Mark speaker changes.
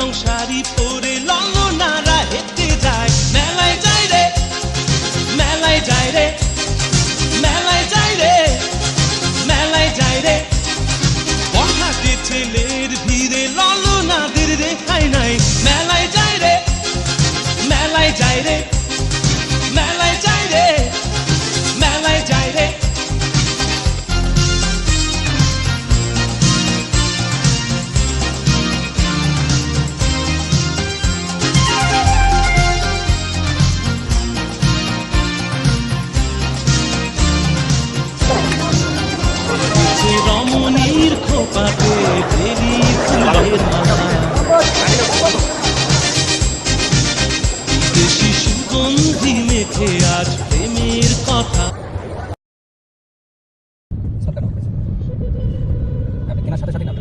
Speaker 1: রং শাড়ি পরে ললনারা হেঁটে যায় মেলায় যায় রে মেলায় যায় রে মেলায় যায় রে মেলায় যায় রে বড়হাটে ছেলের ভিড়ে ললনাদের রেখাই নাই মেলায় যায় রে মেলায় যায় রে মেলায় যায় রে মেলায় যায় রে রমণীর খোপাতে বেলি ফুলের মালা দেশি সুগন্ধি মেখে আজ প্রেমের কথা
Speaker 2: সাথে সাথে